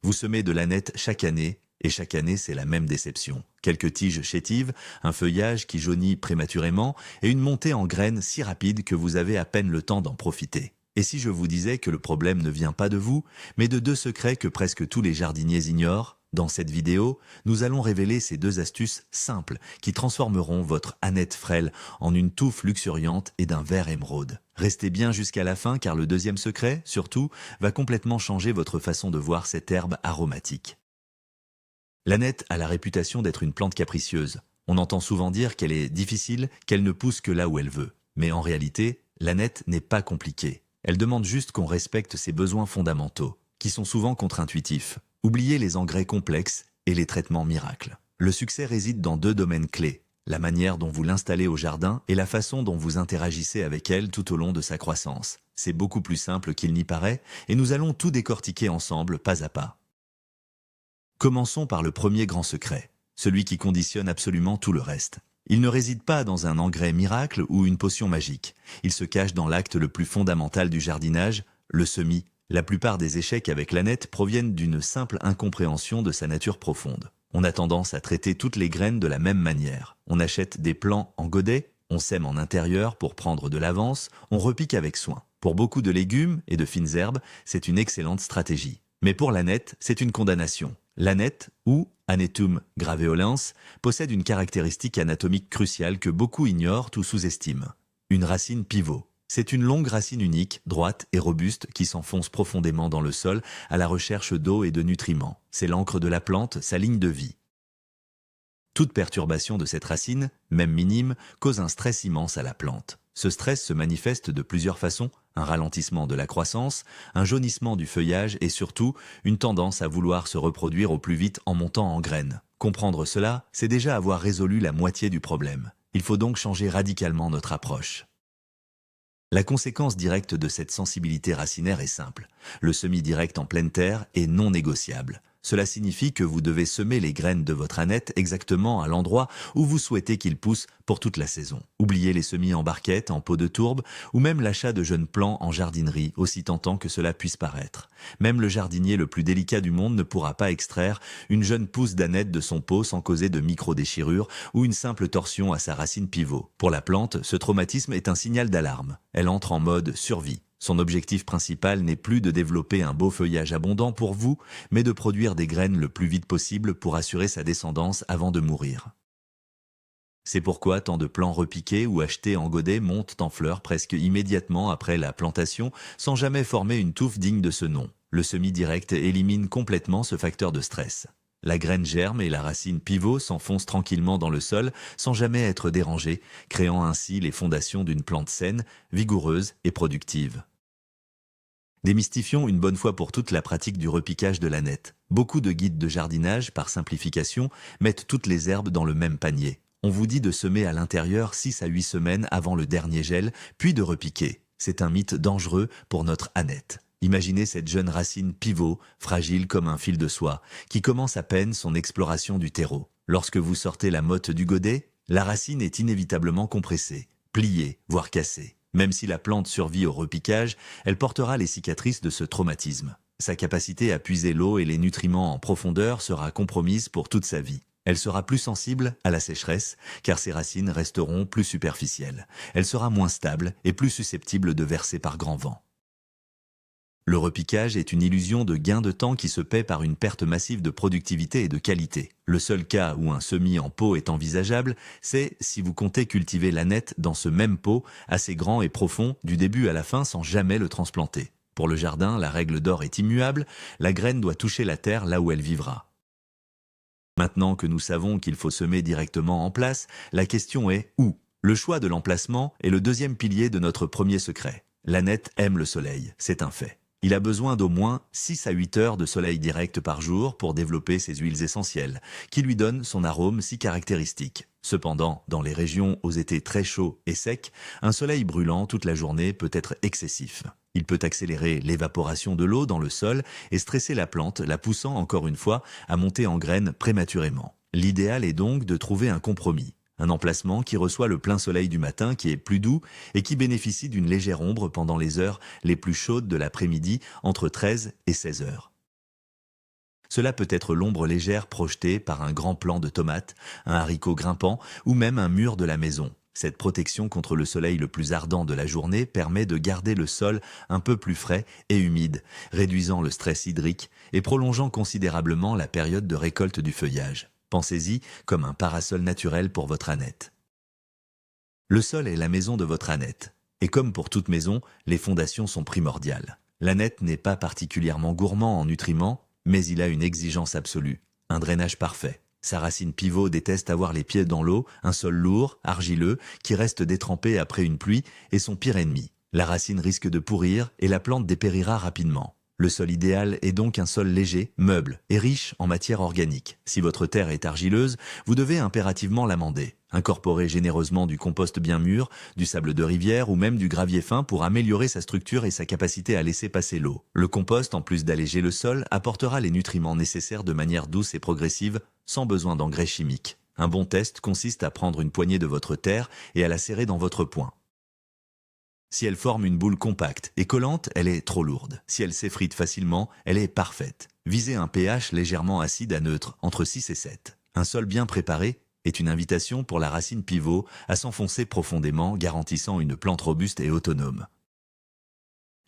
Vous semez de l'ânette chaque année, et chaque année c'est la même déception. Quelques tiges chétives, un feuillage qui jaunit prématurément, et une montée en graines si rapide que vous avez à peine le temps d'en profiter. Et si je vous disais que le problème ne vient pas de vous, mais de deux secrets que presque tous les jardiniers ignorent? Dans cette vidéo, nous allons révéler ces deux astuces simples qui transformeront votre ânette frêle en une touffe luxuriante et d'un vert émeraude. Restez bien jusqu'à la fin car le deuxième secret, surtout, va complètement changer votre façon de voir cette herbe aromatique. L'ânette a la réputation d'être une plante capricieuse. On entend souvent dire qu'elle est difficile, qu'elle ne pousse que là où elle veut. Mais en réalité, l'ânette n'est pas compliquée. Elle demande juste qu'on respecte ses besoins fondamentaux, qui sont souvent contre-intuitifs. Oubliez les engrais complexes et les traitements miracles. Le succès réside dans deux domaines clés, la manière dont vous l'installez au jardin et la façon dont vous interagissez avec elle tout au long de sa croissance. C'est beaucoup plus simple qu'il n'y paraît et nous allons tout décortiquer ensemble, pas à pas. Commençons par le premier grand secret, celui qui conditionne absolument tout le reste. Il ne réside pas dans un engrais miracle ou une potion magique. Il se cache dans l'acte le plus fondamental du jardinage, le semis. La plupart des échecs avec l'ânette proviennent d'une simple incompréhension de sa nature profonde. On a tendance à traiter toutes les graines de la même manière. On achète des plants en godet, on sème en intérieur pour prendre de l'avance, on repique avec soin. Pour beaucoup de légumes et de fines herbes, c'est une excellente stratégie. Mais pour l'ânette, c'est une condamnation. L'ânette, ou Anetum graveolens, possède une caractéristique anatomique cruciale que beaucoup ignorent ou sous-estiment. Une racine pivot. C'est une longue racine unique, droite et robuste qui s'enfonce profondément dans le sol à la recherche d'eau et de nutriments. C'est l'encre de la plante, sa ligne de vie. Toute perturbation de cette racine, même minime, cause un stress immense à la plante. Ce stress se manifeste de plusieurs façons, un ralentissement de la croissance, un jaunissement du feuillage et surtout une tendance à vouloir se reproduire au plus vite en montant en graines. Comprendre cela, c'est déjà avoir résolu la moitié du problème. Il faut donc changer radicalement notre approche. La conséquence directe de cette sensibilité racinaire est simple. Le semis direct en pleine terre est non négociable. Cela signifie que vous devez semer les graines de votre ânette exactement à l'endroit où vous souhaitez qu'ils poussent pour toute la saison. Oubliez les semis en barquette, en pot de tourbe, ou même l'achat de jeunes plants en jardinerie, aussi tentant que cela puisse paraître. Même le jardinier le plus délicat du monde ne pourra pas extraire une jeune pousse d'ânette de son pot sans causer de micro-déchirures ou une simple torsion à sa racine pivot. Pour la plante, ce traumatisme est un signal d'alarme. Elle entre en mode survie. Son objectif principal n'est plus de développer un beau feuillage abondant pour vous, mais de produire des graines le plus vite possible pour assurer sa descendance avant de mourir. C'est pourquoi tant de plants repiqués ou achetés en godet montent en fleurs presque immédiatement après la plantation sans jamais former une touffe digne de ce nom. Le semis direct élimine complètement ce facteur de stress. La graine germe et la racine pivot s'enfoncent tranquillement dans le sol sans jamais être dérangée, créant ainsi les fondations d'une plante saine, vigoureuse et productive. Démystifions une bonne fois pour toutes la pratique du repiquage de l'ânette. Beaucoup de guides de jardinage, par simplification, mettent toutes les herbes dans le même panier. On vous dit de semer à l'intérieur 6 à 8 semaines avant le dernier gel, puis de repiquer. C'est un mythe dangereux pour notre ânette. Imaginez cette jeune racine pivot, fragile comme un fil de soie, qui commence à peine son exploration du terreau. Lorsque vous sortez la motte du godet, la racine est inévitablement compressée, pliée, voire cassée. Même si la plante survit au repiquage, elle portera les cicatrices de ce traumatisme. Sa capacité à puiser l'eau et les nutriments en profondeur sera compromise pour toute sa vie. Elle sera plus sensible à la sécheresse, car ses racines resteront plus superficielles. Elle sera moins stable et plus susceptible de verser par grand vent. Le repiquage est une illusion de gain de temps qui se paie par une perte massive de productivité et de qualité. Le seul cas où un semis en pot est envisageable, c'est si vous comptez cultiver l'ânette dans ce même pot, assez grand et profond, du début à la fin sans jamais le transplanter. Pour le jardin, la règle d'or est immuable, la graine doit toucher la terre là où elle vivra. Maintenant que nous savons qu'il faut semer directement en place, la question est où? Le choix de l'emplacement est le deuxième pilier de notre premier secret. L'ânette aime le soleil, c'est un fait. Il a besoin d'au moins 6 à 8 heures de soleil direct par jour pour développer ses huiles essentielles, qui lui donnent son arôme si caractéristique. Cependant, dans les régions aux étés très chauds et secs, un soleil brûlant toute la journée peut être excessif. Il peut accélérer l'évaporation de l'eau dans le sol et stresser la plante, la poussant encore une fois à monter en graines prématurément. L'idéal est donc de trouver un compromis. Un emplacement qui reçoit le plein soleil du matin, qui est plus doux et qui bénéficie d'une légère ombre pendant les heures les plus chaudes de l'après-midi entre 13 et 16 heures. Cela peut être l'ombre légère projetée par un grand plant de tomates, un haricot grimpant ou même un mur de la maison. Cette protection contre le soleil le plus ardent de la journée permet de garder le sol un peu plus frais et humide, réduisant le stress hydrique et prolongeant considérablement la période de récolte du feuillage. Pensez-y comme un parasol naturel pour votre ânette. Le sol est la maison de votre ânette. Et comme pour toute maison, les fondations sont primordiales. L'ânette n'est pas particulièrement gourmand en nutriments, mais il a une exigence absolue, un drainage parfait. Sa racine pivot déteste avoir les pieds dans l'eau, un sol lourd, argileux, qui reste détrempé après une pluie, est son pire ennemi. La racine risque de pourrir et la plante dépérira rapidement. Le sol idéal est donc un sol léger, meuble et riche en matière organique. Si votre terre est argileuse, vous devez impérativement l'amender. Incorporez généreusement du compost bien mûr, du sable de rivière ou même du gravier fin pour améliorer sa structure et sa capacité à laisser passer l'eau. Le compost, en plus d'alléger le sol, apportera les nutriments nécessaires de manière douce et progressive, sans besoin d'engrais chimiques. Un bon test consiste à prendre une poignée de votre terre et à la serrer dans votre poing. Si elle forme une boule compacte et collante, elle est trop lourde. Si elle s'effrite facilement, elle est parfaite. Visez un pH légèrement acide à neutre, entre 6 et 7. Un sol bien préparé est une invitation pour la racine pivot à s'enfoncer profondément, garantissant une plante robuste et autonome.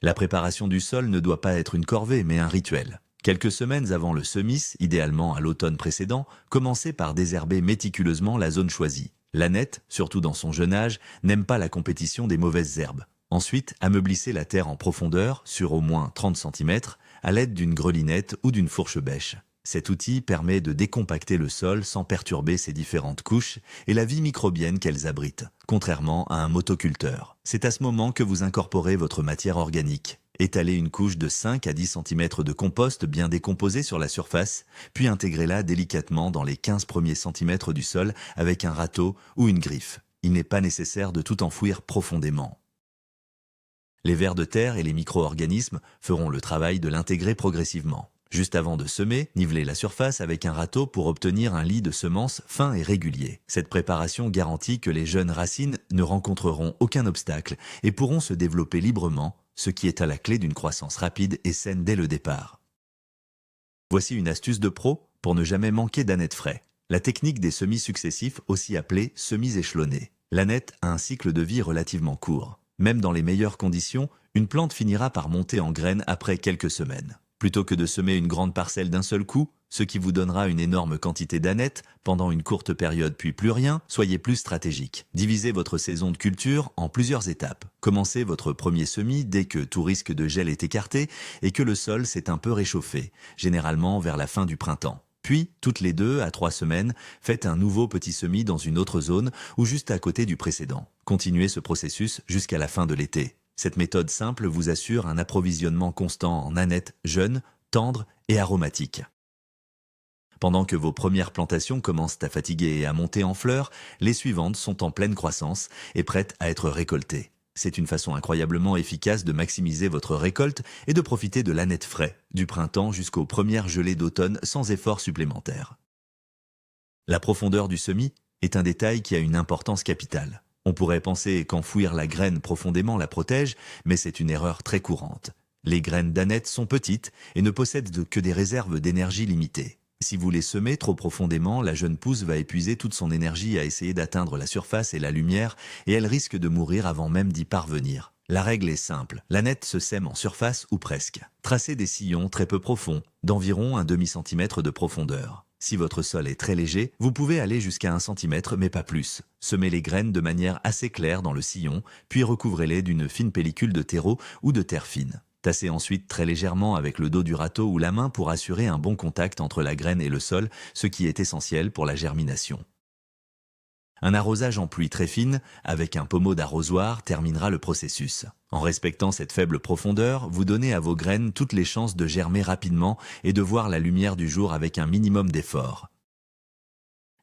La préparation du sol ne doit pas être une corvée, mais un rituel. Quelques semaines avant le semis, idéalement à l'automne précédent, commencez par désherber méticuleusement la zone choisie. L'ânette, surtout dans son jeune âge, n'aime pas la compétition des mauvaises herbes. Ensuite, ameublissez la terre en profondeur, sur au moins 30 cm, à l'aide d'une grelinette ou d'une fourche bêche. Cet outil permet de décompacter le sol sans perturber ses différentes couches et la vie microbienne qu'elles abritent, contrairement à un motoculteur. C'est à ce moment que vous incorporez votre matière organique. Étalez une couche de 5 à 10 cm de compost bien décomposé sur la surface, puis intégrez-la délicatement dans les 15 premiers centimètres du sol avec un râteau ou une griffe. Il n'est pas nécessaire de tout enfouir profondément. Les vers de terre et les micro-organismes feront le travail de l'intégrer progressivement. Juste avant de semer, nivelez la surface avec un râteau pour obtenir un lit de semences fin et régulier. Cette préparation garantit que les jeunes racines ne rencontreront aucun obstacle et pourront se développer librement, ce qui est à la clé d'une croissance rapide et saine dès le départ. Voici une astuce de pro pour ne jamais manquer d'ânettes frais. La technique des semis successifs, aussi appelée semis échelonnés. L'ânette a un cycle de vie relativement court. Même dans les meilleures conditions, une plante finira par monter en graines après quelques semaines. Plutôt que de semer une grande parcelle d'un seul coup, ce qui vous donnera une énorme quantité d'ânettes pendant une courte période puis plus rien, soyez plus stratégique. Divisez votre saison de culture en plusieurs étapes. Commencez votre premier semis dès que tout risque de gel est écarté et que le sol s'est un peu réchauffé, généralement vers la fin du printemps. Puis, toutes les 2 à 3 semaines, faites un nouveau petit semis dans une autre zone ou juste à côté du précédent. Continuez ce processus jusqu'à la fin de l'été. Cette méthode simple vous assure un approvisionnement constant en ânettes jeunes, tendres et aromatiques. Pendant que vos premières plantations commencent à fatiguer et à monter en fleurs, les suivantes sont en pleine croissance et prêtes à être récoltées. C'est une façon incroyablement efficace de maximiser votre récolte et de profiter de l'ânette frais, du printemps jusqu'aux premières gelées d'automne sans effort supplémentaire. La profondeur du semis est un détail qui a une importance capitale. On pourrait penser qu'enfouir la graine profondément la protège, mais c'est une erreur très courante. Les graines d'ânette sont petites et ne possèdent que des réserves d'énergie limitées. Si vous les semez trop profondément, la jeune pousse va épuiser toute son énergie à essayer d'atteindre la surface et la lumière, et elle risque de mourir avant même d'y parvenir. La règle est simple, l'ânette se sème en surface ou presque. Tracez des sillons très peu profonds, d'environ un demi-centimètre de profondeur. Si votre sol est très léger, vous pouvez aller jusqu'à 1 centimètre, mais pas plus. Semez les graines de manière assez claire dans le sillon, puis recouvrez-les d'une fine pellicule de terreau ou de terre fine. Tassez ensuite très légèrement avec le dos du râteau ou la main pour assurer un bon contact entre la graine et le sol, ce qui est essentiel pour la germination. Un arrosage en pluie très fine, avec un pommeau d'arrosoir, terminera le processus. En respectant cette faible profondeur, vous donnez à vos graines toutes les chances de germer rapidement et de voir la lumière du jour avec un minimum d'effort.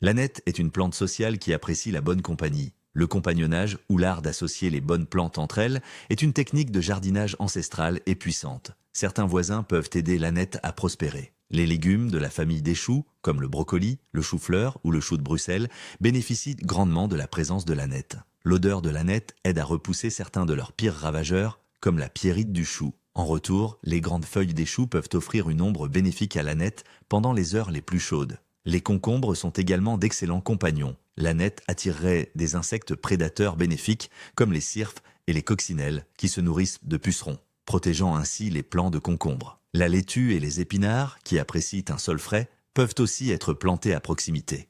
L'ânette est une plante sociale qui apprécie la bonne compagnie. Le compagnonnage, ou l'art d'associer les bonnes plantes entre elles, est une technique de jardinage ancestrale et puissante. Certains voisins peuvent aider l'ânette à prospérer. Les légumes de la famille des choux, comme le brocoli, le chou-fleur ou le chou de Bruxelles, bénéficient grandement de la présence de l'ânette. L'odeur de l'ânette aide à repousser certains de leurs pires ravageurs, comme la pierrite du chou. En retour, les grandes feuilles des choux peuvent offrir une ombre bénéfique à l'ânette pendant les heures les plus chaudes. Les concombres sont également d'excellents compagnons. L'ânette attirerait des insectes prédateurs bénéfiques comme les cirphes et les coccinelles qui se nourrissent de pucerons, protégeant ainsi les plants de concombres. La laitue et les épinards, qui apprécient un sol frais, peuvent aussi être plantés à proximité.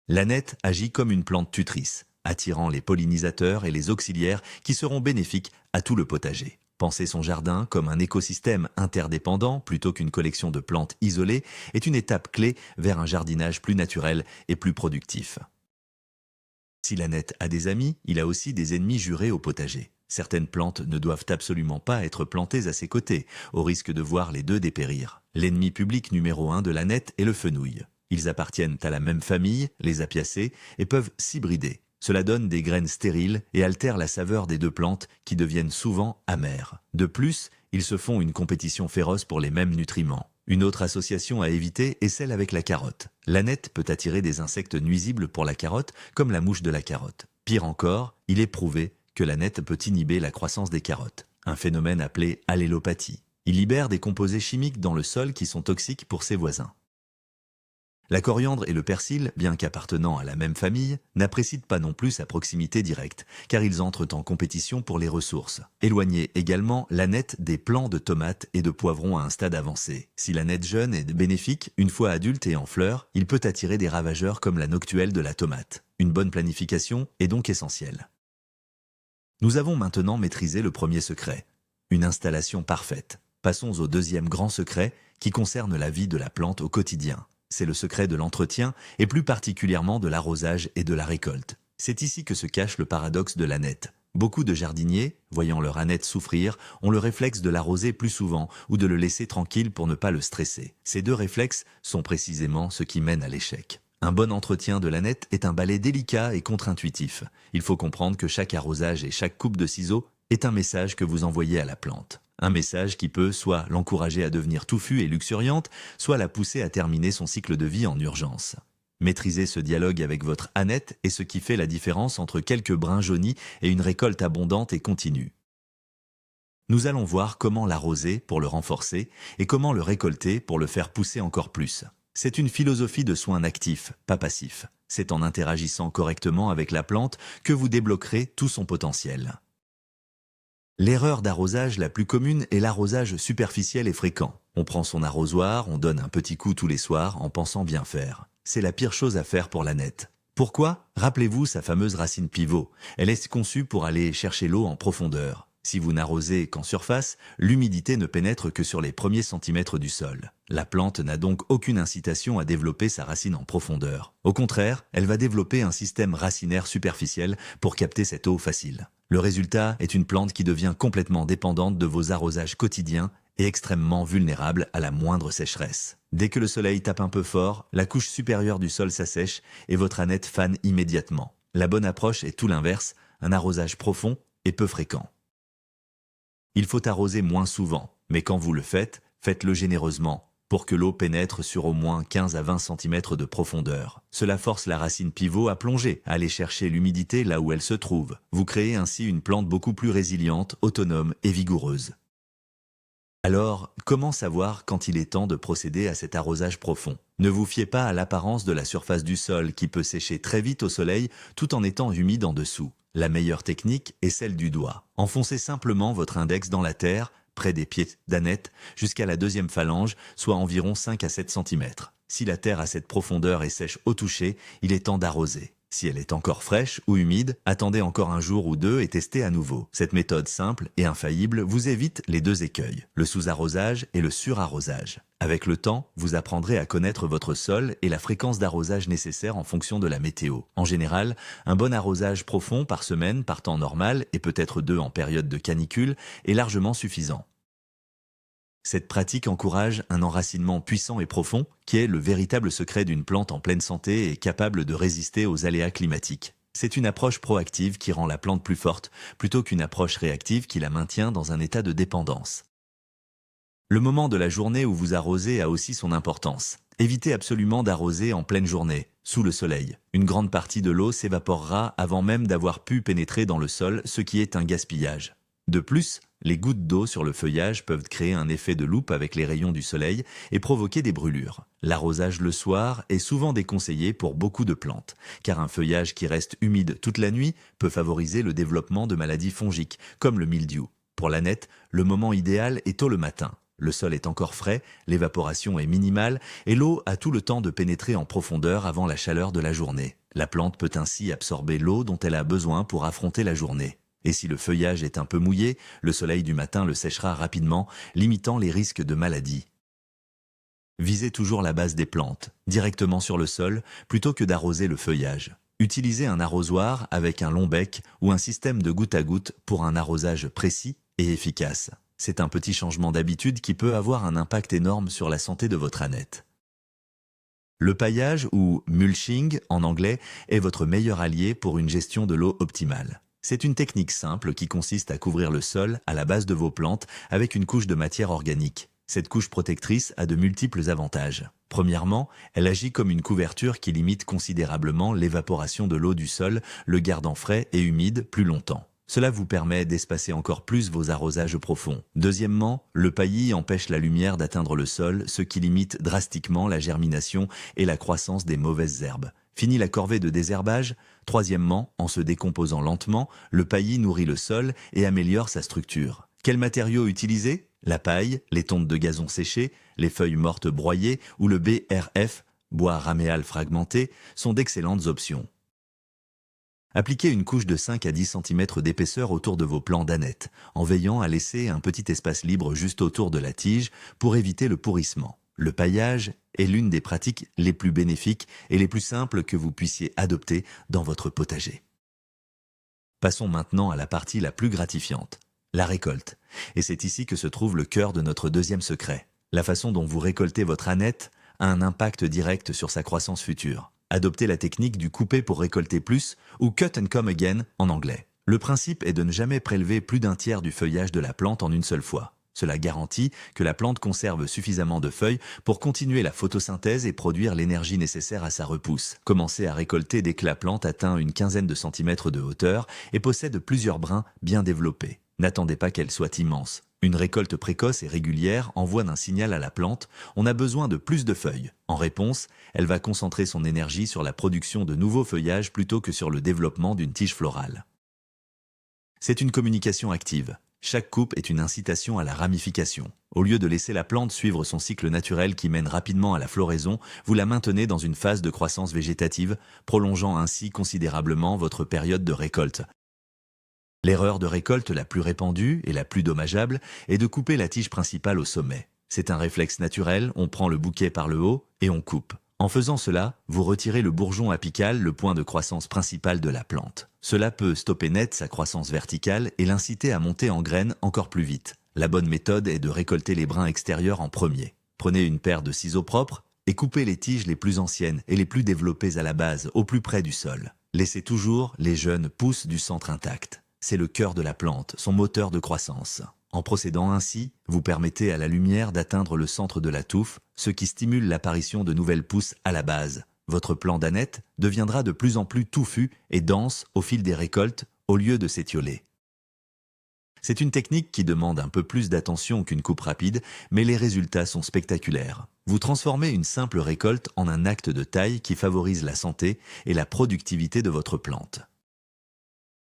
L'ânette agit comme une plante tutrice, attirant les pollinisateurs et les auxiliaires qui seront bénéfiques à tout le potager. Penser son jardin comme un écosystème interdépendant plutôt qu'une collection de plantes isolées est une étape clé vers un jardinage plus naturel et plus productif. Si l'ânette a des amis, il a aussi des ennemis jurés au potager. Certaines plantes ne doivent absolument pas être plantées à ses côtés, au risque de voir les deux dépérir. L'ennemi public numéro 1 de l'ânette est le fenouil. Ils appartiennent à la même famille, les apiacées, et peuvent s'hybrider. Cela donne des graines stériles et altère la saveur des deux plantes qui deviennent souvent amères. De plus, ils se font une compétition féroce pour les mêmes nutriments. Une autre association à éviter est celle avec la carotte. L'ânette peut attirer des insectes nuisibles pour la carotte, comme la mouche de la carotte. Pire encore, il est prouvé que l'ânette peut inhiber la croissance des carottes, un phénomène appelé allélopathie. Il libère des composés chimiques dans le sol qui sont toxiques pour ses voisins. La coriandre et le persil, bien qu'appartenant à la même famille, n'apprécient pas non plus sa proximité directe, car ils entrent en compétition pour les ressources. Éloignez également l'ânette des plants de tomates et de poivrons à un stade avancé. Si l'ânette jeune est bénéfique, une fois adulte et en fleurs, il peut attirer des ravageurs comme la noctuelle de la tomate. Une bonne planification est donc essentielle. Nous avons maintenant maîtrisé le premier secret, une installation parfaite. Passons au deuxième grand secret qui concerne la vie de la plante au quotidien. C'est le secret de l'entretien et plus particulièrement de l'arrosage et de la récolte. C'est ici que se cache le paradoxe de l'ânette. Beaucoup de jardiniers, voyant leur ânette souffrir, ont le réflexe de l'arroser plus souvent ou de le laisser tranquille pour ne pas le stresser. Ces deux réflexes sont précisément ce qui mène à l'échec. Un bon entretien de l'ânette est un balai délicat et contre-intuitif. Il faut comprendre que chaque arrosage et chaque coupe de ciseaux est un message que vous envoyez à la plante. Un message qui peut soit l'encourager à devenir touffue et luxuriante, soit la pousser à terminer son cycle de vie en urgence. Maîtriser ce dialogue avec votre ânette est ce qui fait la différence entre quelques brins jaunis et une récolte abondante et continue. Nous allons voir comment l'arroser pour le renforcer et comment le récolter pour le faire pousser encore plus. C'est une philosophie de soins actifs, pas passifs. C'est en interagissant correctement avec la plante que vous débloquerez tout son potentiel. L'erreur d'arrosage la plus commune est l'arrosage superficiel et fréquent. On prend son arrosoir, on donne un petit coup tous les soirs en pensant bien faire. C'est la pire chose à faire pour l'ânette. Pourquoi? Rappelez-vous sa fameuse racine pivot. Elle est conçue pour aller chercher l'eau en profondeur. Si vous n'arrosez qu'en surface, l'humidité ne pénètre que sur les premiers centimètres du sol. La plante n'a donc aucune incitation à développer sa racine en profondeur. Au contraire, elle va développer un système racinaire superficiel pour capter cette eau facile. Le résultat est une plante qui devient complètement dépendante de vos arrosages quotidiens et extrêmement vulnérable à la moindre sécheresse. Dès que le soleil tape un peu fort, la couche supérieure du sol s'assèche et votre ânette fane immédiatement. La bonne approche est tout l'inverse, un arrosage profond et peu fréquent. Il faut arroser moins souvent, mais quand vous le faites, faites-le généreusement, pour que l'eau pénètre sur au moins 15 à 20 cm de profondeur. Cela force la racine pivot à plonger, à aller chercher l'humidité là où elle se trouve. Vous créez ainsi une plante beaucoup plus résiliente, autonome et vigoureuse. Alors, comment savoir quand il est temps de procéder à cet arrosage profond? Ne vous fiez pas à l'apparence de la surface du sol qui peut sécher très vite au soleil tout en étant humide en dessous. La meilleure technique est celle du doigt. Enfoncez simplement votre index dans la terre, près des pieds d'ânette, jusqu'à la deuxième phalange, soit environ 5 à 7 cm. Si la terre a cette profondeur et sèche au toucher, il est temps d'arroser. Si elle est encore fraîche ou humide, attendez encore un jour ou deux et testez à nouveau. Cette méthode simple et infaillible vous évite les deux écueils, le sous-arrosage et le surarrosage. Avec le temps, vous apprendrez à connaître votre sol et la fréquence d'arrosage nécessaire en fonction de la météo. En général, un bon arrosage profond par semaine par temps normal et peut-être 2 en période de canicule est largement suffisant. Cette pratique encourage un enracinement puissant et profond qui est le véritable secret d'une plante en pleine santé et capable de résister aux aléas climatiques. C'est une approche proactive qui rend la plante plus forte plutôt qu'une approche réactive qui la maintient dans un état de dépendance. Le moment de la journée où vous arrosez a aussi son importance. Évitez absolument d'arroser en pleine journée, sous le soleil. Une grande partie de l'eau s'évaporera avant même d'avoir pu pénétrer dans le sol, ce qui est un gaspillage. De plus, Les gouttes d'eau sur le feuillage peuvent créer un effet de loupe avec les rayons du soleil et provoquer des brûlures. L'arrosage le soir est souvent déconseillé pour beaucoup de plantes, car un feuillage qui reste humide toute la nuit peut favoriser le développement de maladies fongiques, comme le mildiou. Pour l'ânette, le moment idéal est tôt le matin. Le sol est encore frais, l'évaporation est minimale et l'eau a tout le temps de pénétrer en profondeur avant la chaleur de la journée. La plante peut ainsi absorber l'eau dont elle a besoin pour affronter la journée. Et si le feuillage est un peu mouillé, le soleil du matin le séchera rapidement, limitant les risques de maladies. Visez toujours la base des plantes, directement sur le sol, plutôt que d'arroser le feuillage. Utilisez un arrosoir avec un long bec ou un système de goutte à goutte pour un arrosage précis et efficace. C'est un petit changement d'habitude qui peut avoir un impact énorme sur la santé de votre ânette. Le paillage, ou mulching en anglais, est votre meilleur allié pour une gestion de l'eau optimale. C'est une technique simple qui consiste à couvrir le sol à la base de vos plantes avec une couche de matière organique. Cette couche protectrice a de multiples avantages. Premièrement, elle agit comme une couverture qui limite considérablement l'évaporation de l'eau du sol, le gardant frais et humide plus longtemps. Cela vous permet d'espacer encore plus vos arrosages profonds. Deuxièmement, le paillis empêche la lumière d'atteindre le sol, ce qui limite drastiquement la germination et la croissance des mauvaises herbes. Fini la corvée de désherbage. Troisièmement, en se décomposant lentement, le paillis nourrit le sol et améliore sa structure. Quels matériaux utiliser? La paille, les tontes de gazon séchées, les feuilles mortes broyées ou le BRF, bois raméal fragmenté, sont d'excellentes options. Appliquez une couche de 5 à 10 cm d'épaisseur autour de vos plants d'ânette, en veillant à laisser un petit espace libre juste autour de la tige pour éviter le pourrissement. Le paillage est l'une des pratiques les plus bénéfiques et les plus simples que vous puissiez adopter dans votre potager. Passons maintenant à la partie la plus gratifiante, la récolte. Et c'est ici que se trouve le cœur de notre deuxième secret. La façon dont vous récoltez votre ânette a un impact direct sur sa croissance future. Adoptez la technique du couper pour récolter plus, ou cut and come again en anglais. Le principe est de ne jamais prélever plus d'un tiers du feuillage de la plante en une seule fois. Cela garantit que la plante conserve suffisamment de feuilles pour continuer la photosynthèse et produire l'énergie nécessaire à sa repousse. Commencez à récolter dès que la plante atteint une quinzaine de centimètres de hauteur et possède plusieurs brins bien développés. N'attendez pas qu'elle soit immense. Une récolte précoce et régulière envoie un signal à la plante, on a besoin de plus de feuilles. En réponse, elle va concentrer son énergie sur la production de nouveaux feuillages plutôt que sur le développement d'une tige florale. C'est une communication active. Chaque coupe est une incitation à la ramification. Au lieu de laisser la plante suivre son cycle naturel qui mène rapidement à la floraison, vous la maintenez dans une phase de croissance végétative, prolongeant ainsi considérablement votre période de récolte. L'erreur de récolte la plus répandue et la plus dommageable est de couper la tige principale au sommet. C'est un réflexe naturel, on prend le bouquet par le haut et on coupe. En faisant cela, vous retirez le bourgeon apical, le point de croissance principal de la plante. Cela peut stopper net sa croissance verticale et l'inciter à monter en graines encore plus vite. La bonne méthode est de récolter les brins extérieurs en premier. Prenez une paire de ciseaux propres et coupez les tiges les plus anciennes et les plus développées à la base, au plus près du sol. Laissez toujours les jeunes pousses du centre intact. C'est le cœur de la plante, son moteur de croissance. En procédant ainsi, vous permettez à la lumière d'atteindre le centre de la touffe, ce qui stimule l'apparition de nouvelles pousses à la base. Votre plant d'ânette deviendra de plus en plus touffu et dense au fil des récoltes, au lieu de s'étioler. C'est une technique qui demande un peu plus d'attention qu'une coupe rapide, mais les résultats sont spectaculaires. Vous transformez une simple récolte en un acte de taille qui favorise la santé et la productivité de votre plante.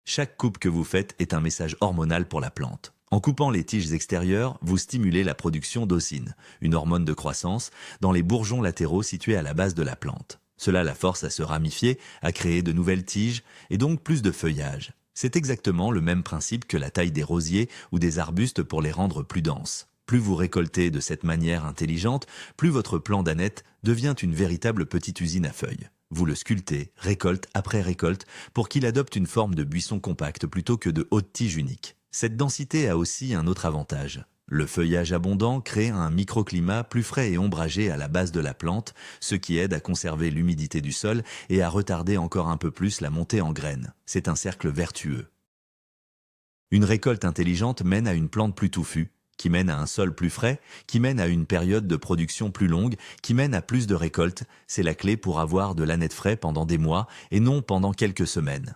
Chaque coupe que vous faites est un message hormonal pour la plante. En coupant les tiges extérieures, vous stimulez la production d'aucine, une hormone de croissance, dans les bourgeons latéraux situés à la base de la plante. Cela la force à se ramifier, à créer de nouvelles tiges et donc plus de feuillage. C'est exactement le même principe que la taille des rosiers ou des arbustes pour les rendre plus denses. Plus vous récoltez de cette manière intelligente, plus votre plant d'ânette devient une véritable petite usine à feuilles. Vous le sculptez, récolte après récolte, pour qu'il adopte une forme de buisson compact plutôt que de haute tige unique. Cette densité a aussi un autre avantage. Le feuillage abondant crée un microclimat plus frais et ombragé à la base de la plante, ce qui aide à conserver l'humidité du sol et à retarder encore un peu plus la montée en graines. C'est un cercle vertueux. Une récolte intelligente mène à une plante plus touffue, qui mène à un sol plus frais, qui mène à une période de production plus longue, qui mène à plus de récoltes. C'est la clé pour avoir de l'ânette frais pendant des mois et non pendant quelques semaines.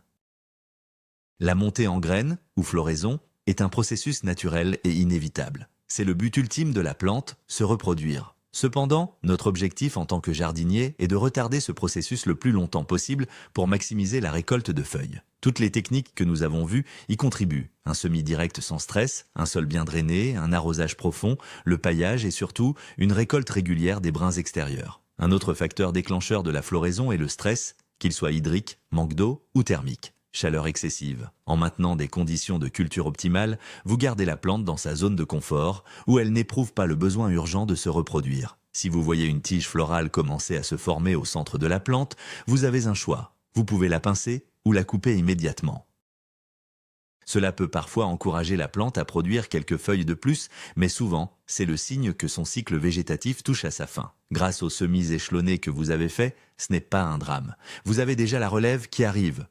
La montée en graines, ou floraison, est un processus naturel et inévitable. C'est le but ultime de la plante, se reproduire. Cependant, notre objectif en tant que jardinier est de retarder ce processus le plus longtemps possible pour maximiser la récolte de feuilles. Toutes les techniques que nous avons vues y contribuent. Un semis direct sans stress, un sol bien drainé, un arrosage profond, le paillage et surtout une récolte régulière des brins extérieurs. Un autre facteur déclencheur de la floraison est le stress, qu'il soit hydrique, manque d'eau ou thermique. Chaleur excessive. En maintenant des conditions de culture optimales, vous gardez la plante dans sa zone de confort, où elle n'éprouve pas le besoin urgent de se reproduire. Si vous voyez une tige florale commencer à se former au centre de la plante, vous avez un choix. Vous pouvez la pincer ou la couper immédiatement. Cela peut parfois encourager la plante à produire quelques feuilles de plus, mais souvent, c'est le signe que son cycle végétatif touche à sa fin. Grâce aux semis échelonnés que vous avez faits, ce n'est pas un drame. Vous avez déjà la relève qui arrive.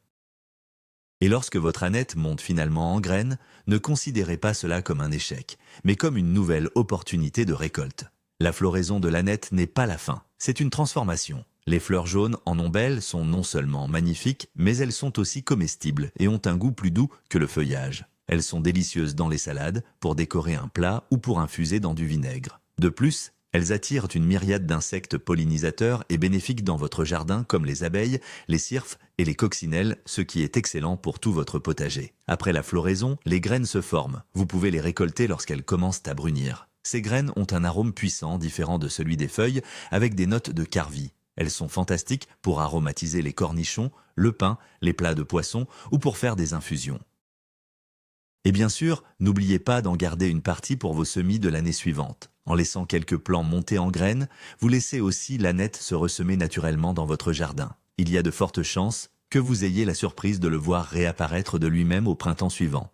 Et lorsque votre aneth monte finalement en graines, ne considérez pas cela comme un échec, mais comme une nouvelle opportunité de récolte. La floraison de l'aneth n'est pas la fin, c'est une transformation. Les fleurs jaunes en ombelle sont non seulement magnifiques, mais elles sont aussi comestibles et ont un goût plus doux que le feuillage. Elles sont délicieuses dans les salades, pour décorer un plat ou pour infuser dans du vinaigre. De plus, elles attirent une myriade d'insectes pollinisateurs et bénéfiques dans votre jardin comme les abeilles, les cirfes et les coccinelles, ce qui est excellent pour tout votre potager. Après la floraison, les graines se forment. Vous pouvez les récolter lorsqu'elles commencent à brunir. Ces graines ont un arôme puissant différent de celui des feuilles, avec des notes de carvi. Elles sont fantastiques pour aromatiser les cornichons, le pain, les plats de poisson ou pour faire des infusions. Et bien sûr, n'oubliez pas d'en garder une partie pour vos semis de l'année suivante. En laissant quelques plants monter en graines, vous laissez aussi l'aneth se ressemer naturellement dans votre jardin. Il y a de fortes chances que vous ayez la surprise de le voir réapparaître de lui-même au printemps suivant.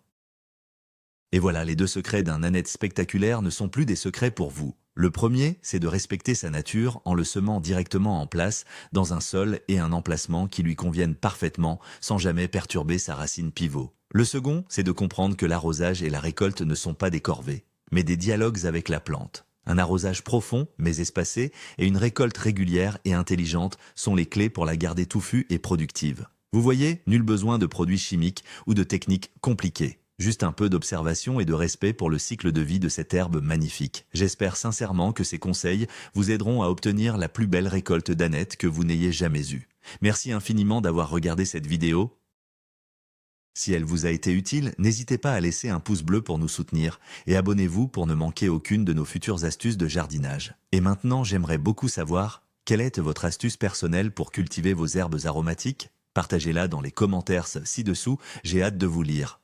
Et voilà, les deux secrets d'un aneth spectaculaire ne sont plus des secrets pour vous. Le premier, c'est de respecter sa nature en le semant directement en place dans un sol et un emplacement qui lui conviennent parfaitement sans jamais perturber sa racine pivot. Le second, c'est de comprendre que l'arrosage et la récolte ne sont pas des corvées, mais des dialogues avec la plante. Un arrosage profond, mais espacé, et une récolte régulière et intelligente sont les clés pour la garder touffue et productive. Vous voyez, nul besoin de produits chimiques ou de techniques compliquées. Juste un peu d'observation et de respect pour le cycle de vie de cette herbe magnifique. J'espère sincèrement que ces conseils vous aideront à obtenir la plus belle récolte d'aneth que vous n'ayez jamais eue. Merci infiniment d'avoir regardé cette vidéo. Si elle vous a été utile, n'hésitez pas à laisser un pouce bleu pour nous soutenir et abonnez-vous pour ne manquer aucune de nos futures astuces de jardinage. Et maintenant, j'aimerais beaucoup savoir, quelle est votre astuce personnelle pour cultiver vos herbes aromatiques? Partagez-la dans les commentaires ci-dessous, j'ai hâte de vous lire.